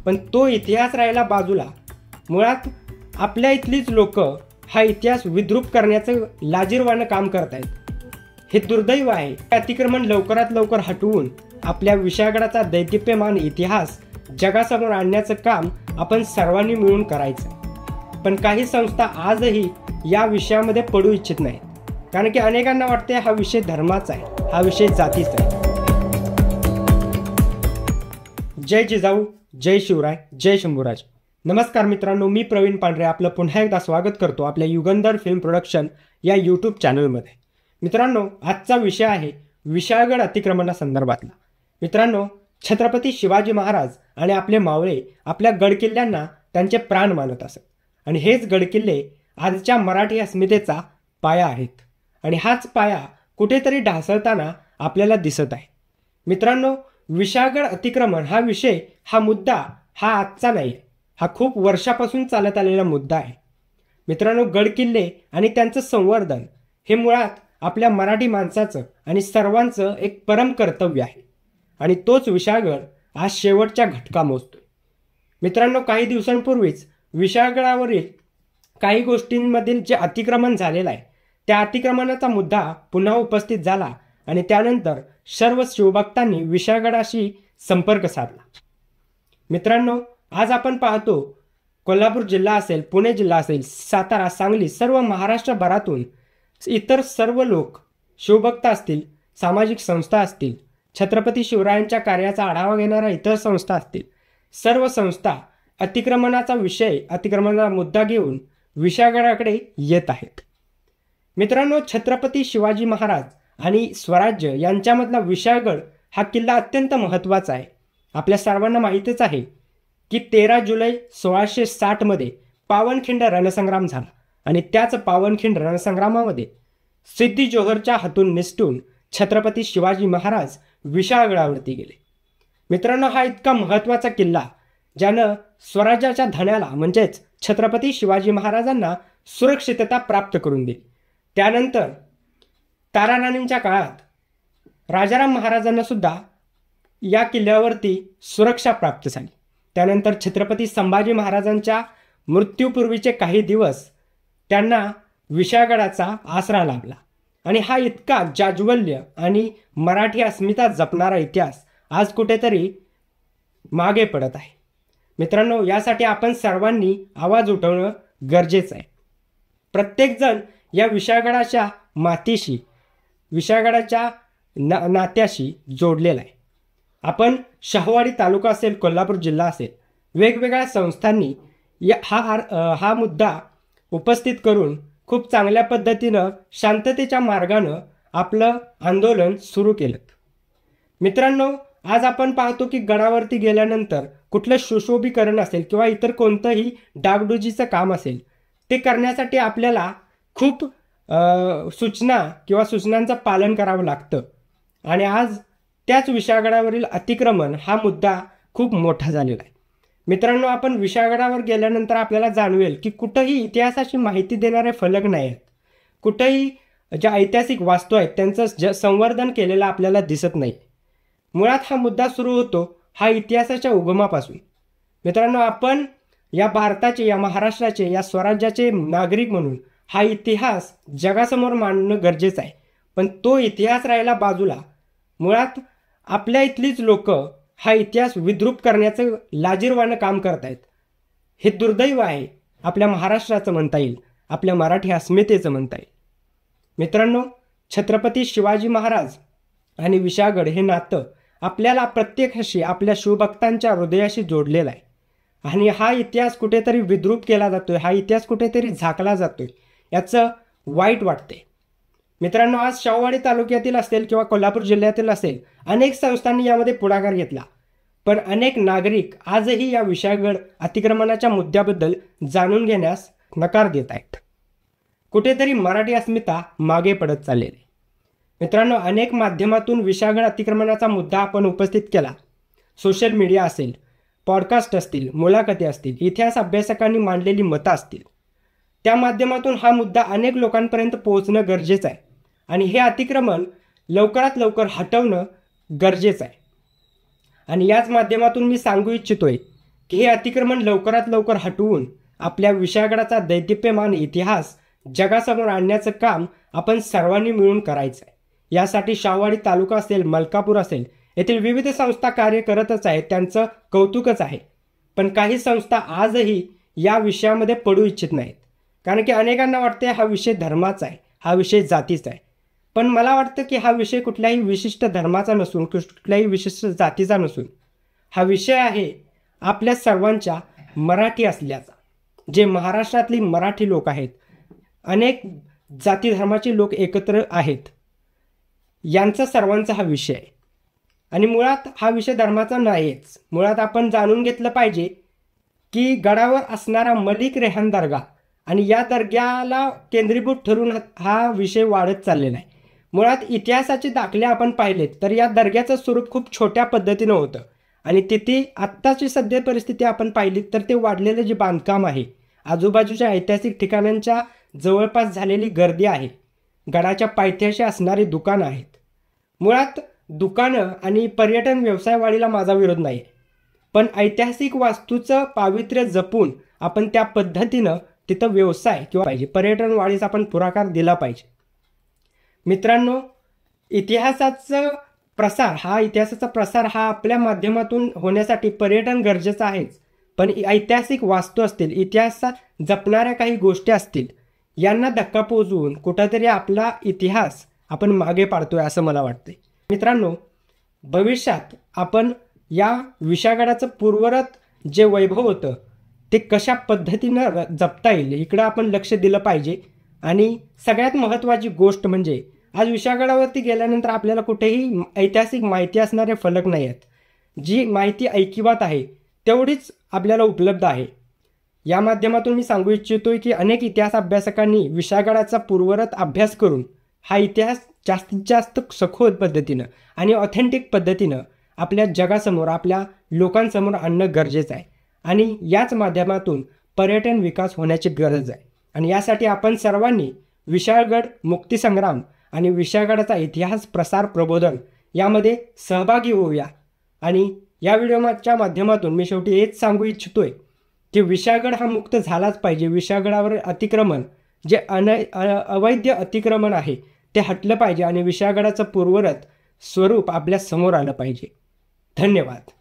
पण तो इतिहास राहिला बाजूला. मुळात आपल्या इथलीच लोक हा इतिहास विद्रूप करण्याचं लाजिरवाणं काम करत आहेत. हे दुर्दैव आहे. अतिक्रमण लवकरात लवकर हटवून आपल्या विशाळगडाचा दैदिप्यमान इतिहास जगासमोर आणण्याचं काम आपण सर्वांनी मिळून करायचं. पण काही संस्था आजही या विषयामध्ये पडू इच्छित नाहीत, कारण की अनेकांना वाटते हा विषय धर्माचा आहे, हा विषय जातीचा आहे. जय जिजाऊ, जय शिवराय, जय शंभूराज. नमस्कार मित्रांनो, मी प्रवीण पांढरे आपलं पुन्हा एकदा स्वागत करतो आपल्या युगंधर फिल्म प्रोडक्शन या यूट्यूब चॅनलमध्ये. मित्रांनो, आजचा विषय आहे विशाळगड अतिक्रमणासंदर्भातला. मित्रांनो, छत्रपती शिवाजी महाराज आणि आपले मावळे आपल्या गडकिल्ल्यांना त्यांचे प्राण मानत असत आणि हेच गडकिल्ले आजच्या मराठी अस्मितेचा पाया आहेत आणि हाच पाया कुठेतरी ढासळताना आपल्याला दिसत आहे. मित्रांनो, विशाळगड अतिक्रमण हा विषय, हा मुद्दा हा आजचा नाही, हा खूप वर्षापासून चालत आलेला मुद्दा आहे. मित्रांनो, गडकिल्ले आणि त्यांचं संवर्धन हे मुळात आपल्या मराठी माणसाचं आणि सर्वांचं एक परम कर्तव्य आहे आणि तोच विशाळगड आज शेवटच्या घटका मोजतोय. मित्रांनो, काही दिवसांपूर्वीच विशाळगडावरील काही गोष्टींमधील जे अतिक्रमण झालेलं आहे त्या अतिक्रमणाचा मुद्दा पुन्हा उपस्थित झाला आणि त्यानंतर सर्व शिवभक्तांनी विशाळगडाशी संपर्क साधला. मित्रांनो, आज आपण पाहतो कोल्हापूर जिल्हा असेल, पुणे जिल्हा असेल, सातारा, सांगली, सर्व महाराष्ट्रभरातून इतर सर्व लोक, शिवभक्त असतील, सामाजिक संस्था असतील, छत्रपती शिवरायांच्या कार्याचा आढावा घेणाऱ्या इतर संस्था असतील, सर्व संस्था अतिक्रमणाचा विषय, अतिक्रमणाचा मुद्दा घेऊन विशाळगडाकडे येत आहेत. मित्रांनो, छत्रपती शिवाजी महाराज आणि स्वराज्य यांच्यामधला विशाळगड हा किल्ला अत्यंत महत्त्वाचा आहे. आपल्या सर्वांना माहीतच आहे की 13 जुलै 1660 पावनखिंड रणसंग्राम झाला आणि त्याच पावनखिंड रणसंग्रामामध्ये सिद्दी जोहरच्या हातून निसटून छत्रपती शिवाजी महाराज विशाळगडावरती गेले. मित्रांनो, हा इतका महत्त्वाचा किल्ला ज्यानं स्वराज्याच्या धण्याला म्हणजेच छत्रपती शिवाजी महाराजांना सुरक्षितता प्राप्त करून दिली. त्यानंतर ताराराणींच्या काळात राजाराम महाराजांना सुद्धा या किल्ल्यावरती सुरक्षा प्राप्त झाली. त्यानंतर छत्रपती संभाजी महाराजांच्या मृत्यूपूर्वीचे काही दिवस त्यांना विशाळगडाचा आसरा लाभला आणि हा इतका जाज्वल्य आणि मराठी अस्मिता जपणारा इतिहास आज कुठेतरी मागे पडत आहे. मित्रांनो, यासाठी आपण सर्वांनी आवाज उठवणं गरजेचं आहे. प्रत्येकजण या विशाळगडाच्या मातीशी, विशाळगडाच्या नात्याशी जोडलेला आहे. आपण शाहूवाडी तालुका असेल, कोल्हापूर जिल्हा असेल, वेगवेगळ्या संस्थांनी हा मुद्दा उपस्थित करून खूप चांगल्या पद्धतीनं शांततेच्या मार्गानं आपलं आंदोलन सुरू केलं. मित्रांनो, आज आपण पाहतो की गडावरती गेल्यानंतर कुठलं सुशोभीकरण असेल किंवा इतर कोणतंही डागडुजीचं काम असेल ते करण्यासाठी आपल्याला खूप सूचना किंवा सूचनांचं पालन करावं लागतं आणि आज त्याच विशाळगडावरील अतिक्रमण हा मुद्दा खूप मोठा झालेला आहे. मित्रांनो, आपण विशाळगडावर गेल्यानंतर आपल्याला जाणवेल की कुठंही इतिहासाची माहिती देणारे फलक नाही आहेत, कुठंही ज्या ऐतिहासिक वास्तू आहेत त्यांचं संवर्धन केलेलं आपल्याला दिसत नाही. मुळात हा मुद्दा सुरू होतो हा इतिहासाच्या उगमापासून. मित्रांनो, आपण या भारताचे, या महाराष्ट्राचे, या स्वराज्याचे नागरिक म्हणून हा इतिहास जगासमोर मांडणं गरजेचं आहे. पण तो इतिहास राहिला बाजूला. मुळात आपल्या इथलीच लोक हा इतिहास विद्रूप करण्याचं लाजिरवाणं काम करत आहेत. हे दुर्दैव आहे. आपल्या महाराष्ट्राचं म्हणता येईल, आपल्या मराठी अस्मितेचं म्हणता येईल. मित्रांनो, छत्रपती शिवाजी महाराज आणि विशाळगड हे नातं आपल्याला प्रत्येकाशी, आपल्या शिवभक्तांच्या हृदयाशी जोडलेलं आहे आणि हा इतिहास कुठेतरी विद्रूप केला जातोय, हा इतिहास कुठेतरी झाकला जातोय, याचं वाईट वाटते. मित्रांनो, आज शाहूवाडी तालुक्यातील असेल किंवा कोल्हापूर जिल्ह्यातील असेल, अनेक संस्थांनी यामध्ये पुढाकार घेतला, पण अनेक नागरिक आजही या विशाळगड अतिक्रमणाच्या मुद्द्याबद्दल जाणून घेण्यास नकार देत आहेत. कुठेतरी मराठी अस्मिता मागे पडत चाललेली. मित्रांनो, अनेक माध्यमातून विशाळगड अतिक्रमणाचा मुद्दा आपण उपस्थित केला. सोशल मीडिया असेल, पॉडकास्ट असतील, मुलाखती असतील, इतिहास अभ्यासकांनी मांडलेली मतं असतील, त्या माध्यमातून हा मुद्दा अनेक लोकांपर्यंत पोहोचणं गरजेचं आहे आणि हे अतिक्रमण लवकरात लवकर हटवणं गरजेचं आहे. आणि याच माध्यमातून मी सांगू इच्छितोय की हे अतिक्रमण लवकरात लवकर हटवून आपल्या विशाळगडाचा दैदिप्यमान इतिहास जगासमोर आणण्याचं काम आपण सर्वांनी मिळून करायचं आहे। यासाठी शाहूवाडी तालुका असेल, मलकापूर असेल, येथील विविध संस्था कार्य करतच आहेत, त्यांचं कौतुकच आहे। पण काही संस्था आजही या विषयामध्ये पडू इच्छित नाहीत, कारण की अनेकांना वाटते हा विषय धर्माचा आहे, हा विषय जातीचा आहे। पण मला वाटतं की हा विषय कुठल्याही विशिष्ट धर्माचा नसून, कुठल्याही विशिष्ट जातीचा नसून, हा विषय आहे आपल्या सर्वांच्या मराठी असल्याचा। जे महाराष्ट्रातली मराठी लोक आहेत, अनेक जाती धर्माचे लोक एकत्र आहेत, यांचा सर्वांचा हा विषय आहे। आणि मुळात हा विषय धर्माचा नाहीच। मुळात आपण जाणून घेतलं पाहिजे की गडावर असणारा मलिक रेहान दर्गा आणि या दर्ग्याला केंद्रीभूत ठरून हा विषय वाढत चाललेला आहे। मुळात इतिहासाचे दाखले आपण पाहिलेत तर या दर्ग्याचं स्वरूप खूप छोट्या पद्धतीनं होतं आणि तिथे आत्ताची सध्या परिस्थिती आपण पाहिली तर ते वाढलेलं जे बांधकाम आहे, आजूबाजूच्या ऐतिहासिक ठिकाणांच्या जवळपास झालेली गर्दी आहे, गडाच्या पायथ्याशी असणारी दुकानं आहेत। मुळात दुकानं आणि पर्यटन व्यवसाय वाढीला माझा विरोध नाही, पण ऐतिहासिक वास्तूचं पावित्र्य जपून आपण त्या पद्धतीनं तिथं व्यवसाय किंवा पाहिजे पर्यटन वाढीस आपण पुढाकार दिला पाहिजे। मित्रांनो, इतिहासाचा प्रसार हा आपल्या माध्यमातून होण्यासाठी पर्यटन गरजेचं आहेच, पण ऐतिहासिक वास्तू असतील, इतिहासात जपणाऱ्या काही गोष्टी असतील, यांना धक्का पोहोचवून कुठंतरी आपला इतिहास आपण मागे पाडतोय असं मला वाटते। मित्रांनो, भविष्यात आपण या विशाळगडाचं पूर्वरत जे वैभव होतं ते कशा पद्धतीनं जपता येईल इकडं आपण लक्ष दिलं पाहिजे। आणि सगळ्यात महत्त्वाची गोष्ट म्हणजे आज विशाळगडावरती गेल्यानंतर आपल्याला कुठेही ऐतिहासिक माहिती असणारे फलक नाही आहेत। जी माहिती ऐकिवात आहे तेवढीच आपल्याला उपलब्ध आहे। या माध्यमातून मी सांगू इच्छितोय की अनेक इतिहास अभ्यासकांनी विशाळगडाचा पूर्वरत अभ्यास करून हा इतिहास जास्तीत जास्त सखोल पद्धतीनं आणि ऑथेंटिक पद्धतीनं आपल्या जगासमोर, आपल्या लोकांसमोर आणणं गरजेचं आहे। आणि याच माध्यमातून पर्यटन विकास होण्याची गरज आहे। आणि यासाठी आपण सर्वांनी विशाळगड मुक्तीसंग्राम आणि विशाळगडाचा इतिहास प्रसार प्रबोधन यामध्ये सहभागी होऊया। आणि या व्हिडिओच्या माध्यमातून मी शेवटी हेच सांगू इच्छितोय की विशाळगड हा मुक्त झालाच पाहिजे। विशाळगडावर अतिक्रमण जे अवैध अतिक्रमण आहे ते हटलं पाहिजे आणि विशाळगडाचं पूर्वरत स्वरूप आपल्या समोर आलं पाहिजे। धन्यवाद।